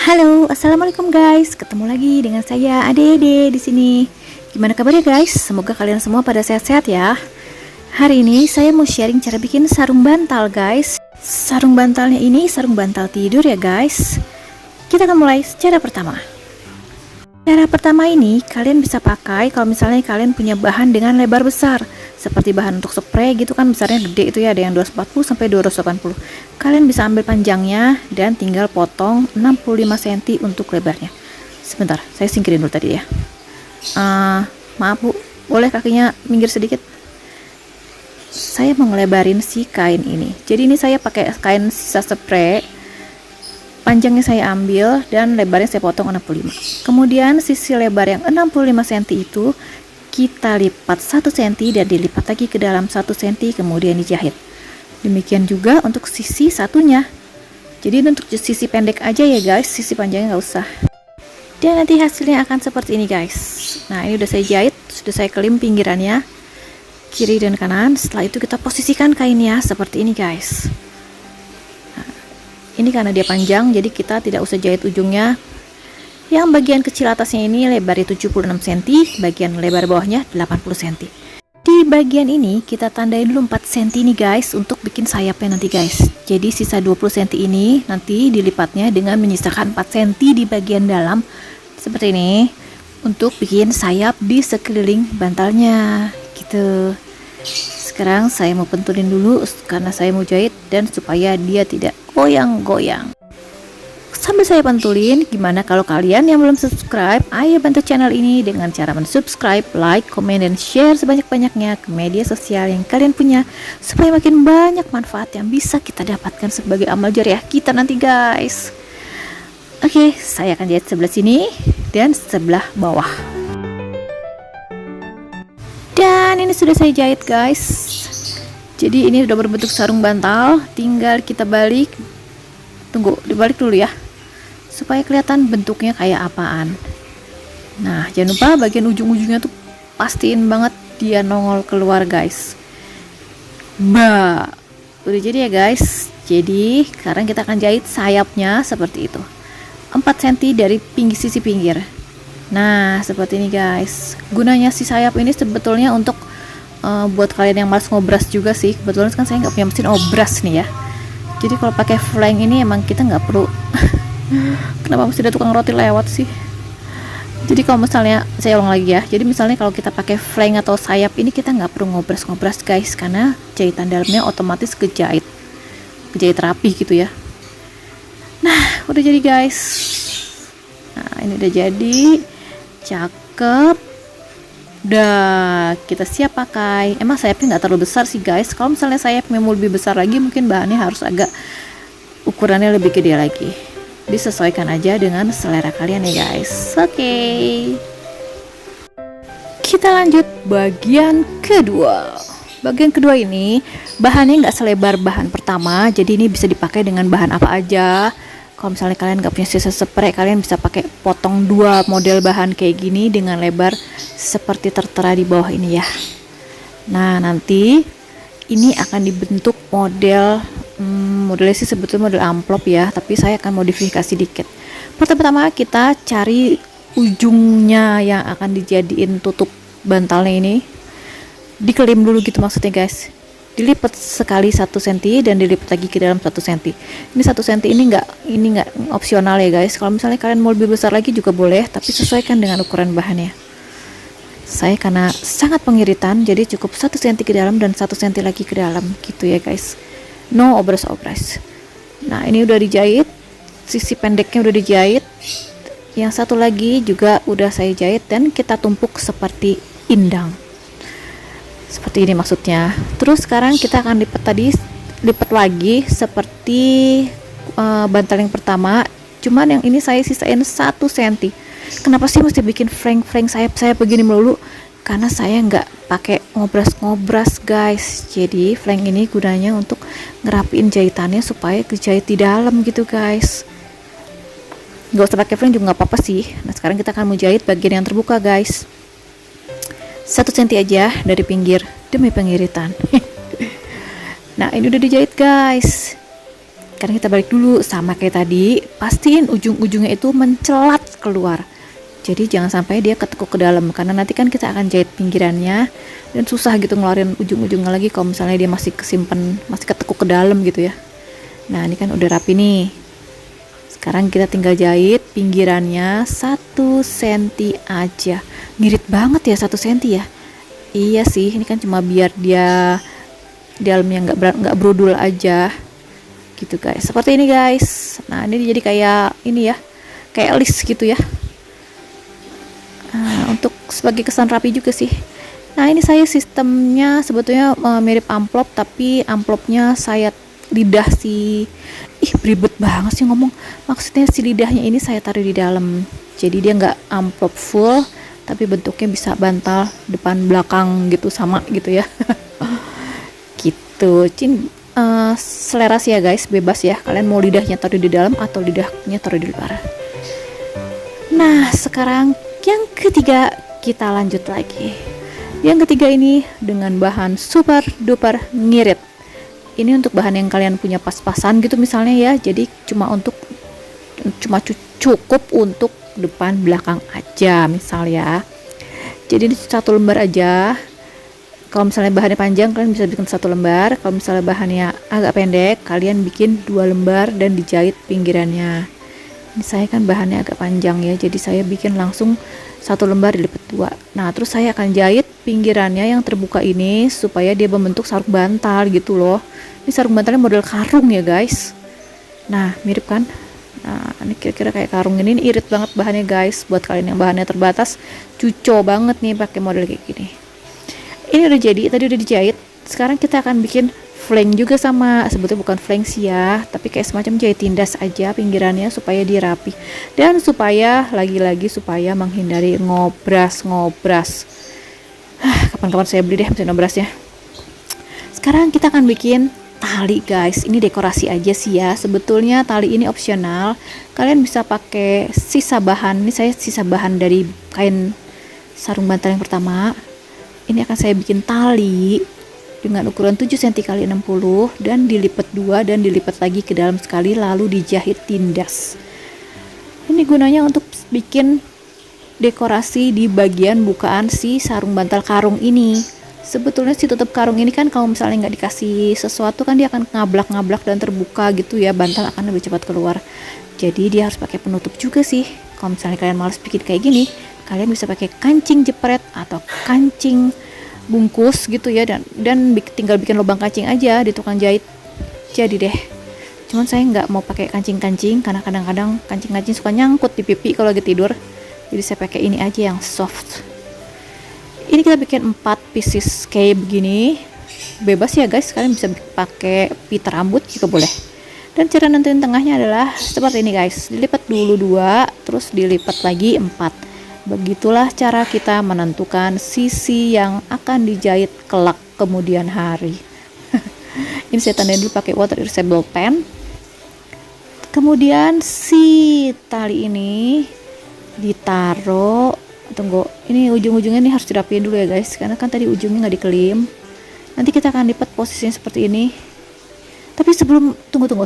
Halo, assalamualaikum guys. Ketemu lagi dengan saya Ade di sini. Gimana kabarnya guys? Semoga kalian semua pada sehat-sehat ya. Hari ini saya mau sharing cara bikin sarung bantal guys. Sarung bantalnya ini sarung bantal tidur ya guys. Kita akan mulai cara pertama. Cara pertama ini kalian bisa pakai kalau misalnya kalian punya bahan dengan lebar besar, seperti bahan untuk spray gitu kan, besarnya gede itu ya, ada yang 240 sampai 280. Kalian bisa ambil panjangnya dan tinggal potong 65 cm untuk lebarnya. Sebentar, saya singkirin dulu tadi ya. Maaf Bu, boleh kakinya minggir sedikit? Saya mau ngelebarin si kain ini. Jadi ini saya pakai kain sisa spray. Panjangnya saya ambil dan lebarnya saya potong 65. Kemudian sisi lebar yang 65 cm itu kita lipat 1 cm dan dilipat lagi ke dalam 1 cm, kemudian dijahit. Demikian juga untuk sisi satunya. Jadi untuk sisi pendek aja ya guys, sisi panjangnya nggak usah. Dan nanti hasilnya akan seperti ini guys. Nah, ini udah saya jahit, sudah saya kelim pinggirannya kiri dan kanan. Setelah itu kita posisikan kainnya seperti ini guys. Ini karena dia panjang, jadi kita tidak usah jahit ujungnya. Yang bagian kecil atasnya ini lebarnya 76 cm, bagian lebar bawahnya 80 cm. Di bagian ini kita tandai dulu 4 cm nih guys, untuk bikin sayapnya nanti guys. Jadi sisa 20 cm ini nanti dilipatnya dengan menyisakan 4 cm di bagian dalam, seperti ini, untuk bikin sayap di sekeliling bantalnya, gitu. Sekarang saya mau pentulin dulu karena saya mau jahit dan supaya dia tidak goyang-goyang. Sambil saya pentulin, gimana kalau kalian yang belum subscribe, ayo bantu channel ini dengan cara mensubscribe, like, komen, dan share sebanyak-banyaknya ke media sosial yang kalian punya, supaya makin banyak manfaat yang bisa kita dapatkan sebagai amal jariah kita nanti guys. Oke, saya akan jahit sebelah sini dan sebelah bawah. Dan ini sudah saya jahit guys. Jadi ini sudah berbentuk sarung bantal, tinggal kita balik. Tunggu, dibalik dulu ya, supaya kelihatan bentuknya kayak apaan. Nah, jangan lupa bagian ujung-ujungnya tuh pastiin banget dia nongol keluar guys. Udah jadi ya guys. Jadi sekarang kita akan jahit sayapnya seperti itu, 4 cm dari sisi pinggir. Nah, seperti ini guys. Gunanya si sayap ini sebetulnya untuk buat kalian yang malas ngobras juga sih. Kebetulan kan saya nggak punya mesin obras nih ya. Jadi kalau pakai flank ini emang kita nggak perlu kenapa mesti ada tukang roti lewat sih. Jadi kalau misalnya, saya ulang lagi ya, jadi misalnya kalau kita pakai flank atau sayap ini kita nggak perlu ngobras-ngobras guys, karena jahitan dalamnya otomatis kejahit rapi gitu ya. Nah, udah jadi guys. Nah, ini udah jadi, cakep. Udah, kita siap pakai. Emang sayapnya nggak terlalu besar sih guys. Kalau misalnya sayapnya mau lebih besar lagi, mungkin bahannya harus agak ukurannya lebih gede lagi. Disesuaikan aja dengan selera kalian ya guys. Oke. Kita lanjut bagian kedua. Bagian kedua ini bahannya nggak selebar bahan pertama, jadi ini bisa dipakai dengan bahan apa aja. Kalau misalnya kalian nggak punya sisa spray, kalian bisa pakai potong 2 model bahan kayak gini dengan lebar seperti tertera di bawah ini ya. Nah, nanti ini akan dibentuk modelnya sih sebetulnya model amplop ya, tapi saya akan modifikasi dikit. Pertama kita cari ujungnya yang akan dijadiin tutup bantalnya ini, dikelim dulu gitu maksudnya guys. Dilipat sekali 1 cm dan dilipat lagi ke dalam 1 cm. Ini 1 cm ini nggak opsional ya guys. Kalau misalnya kalian mau lebih besar lagi juga boleh, tapi sesuaikan dengan ukuran bahannya. Saya karena sangat pengiritan, jadi cukup 1 cm ke dalam dan 1 cm lagi ke dalam gitu ya guys. No obras-obras. Nah, ini udah dijahit, sisi pendeknya udah dijahit, yang satu lagi juga udah saya jahit dan kita tumpuk seperti indang. Seperti ini maksudnya. Terus sekarang kita akan lipat lagi seperti bantal yang pertama, cuman yang ini saya sisain 1 cm. Kenapa sih mesti bikin frank sayap begini melulu? Karena saya nggak pakai ngobras guys. Jadi flank ini gunanya untuk ngerapiin jahitannya supaya kejahit di dalam gitu guys. Nggak usah pakai flank juga nggak apa-apa sih. Nah, sekarang kita akan menjahit bagian yang terbuka guys. 1 cm aja dari pinggir demi pengiritan. Nah, ini udah dijahit guys. Sekarang kita balik dulu, sama kayak tadi, pastiin ujung-ujungnya itu mencelat keluar. Jadi jangan sampai dia ketekuk ke dalam, karena nanti kan kita akan jahit pinggirannya dan susah gitu ngeluarin ujung-ujungnya lagi kalau misalnya dia masih kesimpan, masih ketekuk ke dalam gitu ya. Nah, ini kan udah rapi nih. Sekarang kita tinggal jahit pinggirannya 1 cm aja. Ngirit banget ya 1 cm ya. Iya sih, ini kan cuma biar dia dalamnya nggak brodol aja gitu guys. Seperti ini guys. Nah, ini jadi kayak ini ya, kayak list gitu ya. Nah, untuk sebagai kesan rapi juga sih. Nah, ini saya sistemnya sebetulnya mirip amplop, tapi amplopnya saya lidah si ribet banget sih ngomong. Maksudnya si lidahnya ini saya taruh di dalam. Jadi dia nggak amplop full, tapi bentuknya bisa bantal depan belakang gitu sama gitu ya. Gitu. Selera sih ya guys, bebas ya. Kalian mau lidahnya taruh di dalam atau lidahnya taruh di luar. Nah, sekarang yang ketiga kita lanjut lagi. Yang ketiga ini dengan bahan super duper ngirit. Ini untuk bahan yang kalian punya pas-pasan gitu misalnya ya. Jadi cuma cukup untuk depan belakang aja misal ya. Jadi ini 1 lembar aja. Kalau misalnya bahannya panjang kalian bisa bikin 1 lembar. Kalau misalnya bahannya agak pendek kalian bikin 2 lembar dan dijahit pinggirannya. Ini saya kan bahannya agak panjang ya, jadi saya bikin langsung 1 lembar dilipat 2. Nah, terus saya akan jahit pinggirannya yang terbuka ini supaya dia membentuk sarung bantal gitu loh. Ini sarung bantalnya model karung ya guys. Nah, mirip kan? Nah, ini kira-kira kayak karung ini irit banget bahannya guys. Buat kalian yang bahannya terbatas, cuco banget nih pakai model kayak gini. Ini udah jadi, tadi udah dijahit. Sekarang kita akan bikin flank juga sama, sebetulnya bukan flank sih ya, tapi kayak semacam jahit tindas aja pinggirannya supaya dia rapi dan supaya lagi-lagi supaya menghindari ngobras. Kapan-kapan saya beli deh mesin ngobrasnya. Sekarang kita akan bikin tali guys. Ini dekorasi aja sih ya, sebetulnya tali ini opsional. Kalian bisa pakai sisa bahan. Ini saya sisa bahan dari kain sarung bantal yang pertama. Ini akan saya bikin tali dengan ukuran 7 cm x 60 dan dilipat 2 dan dilipat lagi ke dalam sekali lalu dijahit tindas. Ini gunanya untuk bikin dekorasi di bagian bukaan si sarung bantal karung ini. Sebetulnya si tutup karung ini kan kalau misalnya nggak dikasih sesuatu kan dia akan ngablak-ngablak dan terbuka gitu ya, bantal akan lebih cepat keluar. Jadi dia harus pakai penutup juga sih. Kalau misalnya kalian males bikin kayak gini, kalian bisa pakai kancing jepret atau kancing bungkus gitu ya, dan tinggal bikin lubang kancing aja di tukang jahit jadi deh. Cuman saya nggak mau pakai kancing-kancing karena kadang-kadang kancing-kancing suka nyangkut di pipi kalau lagi tidur, jadi saya pakai ini aja yang soft. Ini kita bikin 4 pieces kayak begini, bebas ya guys, kalian bisa pakai pita rambut juga boleh. Dan cara nentuin tengahnya adalah seperti ini guys, dilipat dulu 2 terus dilipat lagi 4. Begitulah cara kita menentukan sisi yang akan dijahit kelak kemudian hari. Ini saya tandain dulu pakai water erasable pen. Kemudian si tali ini ditaruh, tunggu, ini ujung-ujungnya ini harus dirapiin dulu ya guys, karena kan tadi ujungnya nggak dikelim. Nanti kita akan lipat posisinya seperti ini. Tapi sebelum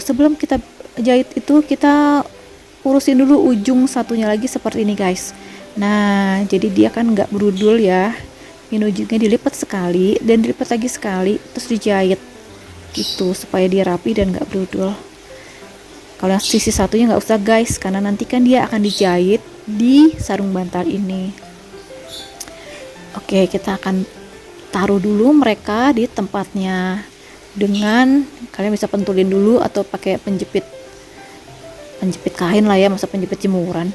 sebelum kita jahit itu kita urusin dulu ujung satunya lagi seperti ini guys. Nah, jadi dia kan nggak berudul ya. Ini ujungnya dilipat sekali dan dilipat lagi sekali, terus dijahit gitu supaya dia rapi dan nggak berudul. Kalau yang sisi satunya nggak usah guys, karena nanti kan dia akan dijahit di sarung bantal ini. Oke, kita akan taruh dulu mereka di tempatnya dengan kalian bisa pentulin dulu atau pakai penjepit kain lah ya, masa penjepit jemuran.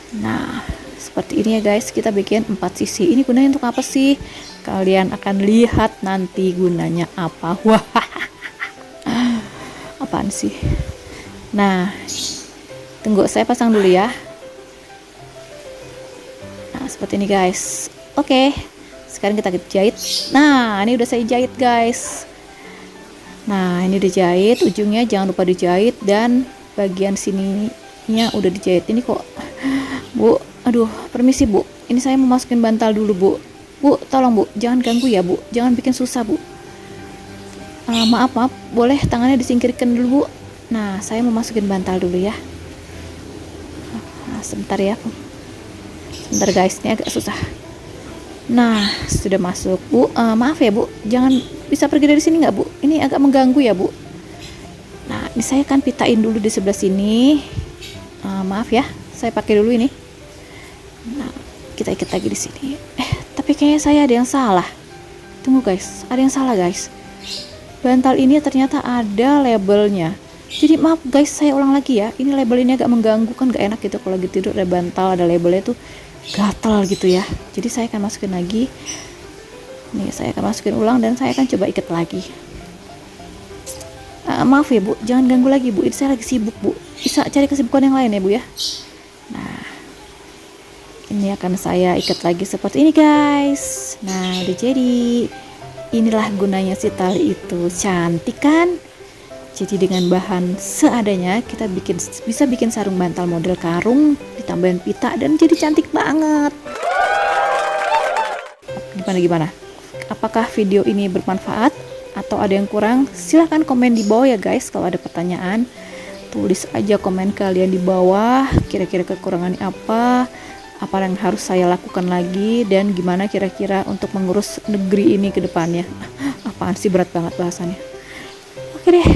Nah, seperti ini ya guys, kita bikin 4 sisi. Ini gunanya untuk apa sih? Kalian akan lihat nanti gunanya apa. Wah, apaan sih? Nah, tunggu saya pasang dulu ya. Nah, seperti ini guys. Oke, sekarang kita jahit. Nah, ini udah saya jahit guys. Nah, ini udah jahit, ujungnya jangan lupa dijahit dan bagian sininya udah dijahit. Ini kok Bu, aduh, permisi Bu, ini saya mau masukin bantal dulu Bu, tolong Bu, jangan ganggu ya Bu, jangan bikin susah Bu. Maaf, boleh tangannya disingkirkan dulu Bu. Nah, saya mau masukin bantal dulu ya. Nah, sebentar ya, sebentar guys, ini agak susah. Nah, sudah masuk Bu. Maaf ya Bu, jangan bisa pergi dari sini nggak Bu? Ini agak mengganggu ya Bu. Nah, ini saya kan pitain dulu di sebelah sini. Maaf ya, saya pakai dulu ini. Nah, kita ikat lagi di sini. Tapi kayaknya saya ada yang salah. Tunggu guys, ada yang salah guys. Bantal ini ternyata ada labelnya. Jadi maaf guys, saya ulang lagi ya. Ini label ini agak mengganggu, kan gak enak gitu kalau lagi tidur ada bantal ada labelnya tuh gatal gitu ya. Jadi saya akan masukin lagi. Nih, saya akan masukin ulang dan saya akan coba ikat lagi. Maaf ya Bu, jangan ganggu lagi Bu. Ini saya lagi sibuk Bu. Bisa cari kesibukan yang lain ya Bu ya. Nah, ini akan saya ikat lagi seperti ini guys. Nah, udah jadi. Inilah gunanya si tali itu, cantik kan? Jadi dengan bahan seadanya kita bisa bikin sarung bantal model karung, ditambahin pita dan jadi cantik banget. Gimana? Apakah video ini bermanfaat atau ada yang kurang? Silahkan komen di bawah ya guys. Kalau ada pertanyaan, tulis aja komen kalian di bawah. Kira-kira kekurangannya apa yang harus saya lakukan lagi, dan gimana kira-kira untuk mengurus negeri ini ke depannya. Apaan sih, berat banget bahasannya. Oke deh,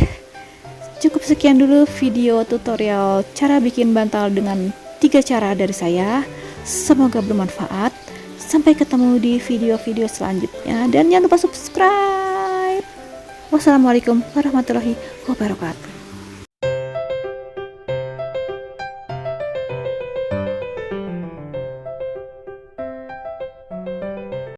cukup sekian dulu video tutorial cara bikin bantal dengan 3 cara dari saya. Semoga bermanfaat. Sampai ketemu di video-video selanjutnya, dan jangan lupa subscribe. Wassalamualaikum warahmatullahi wabarakatuh.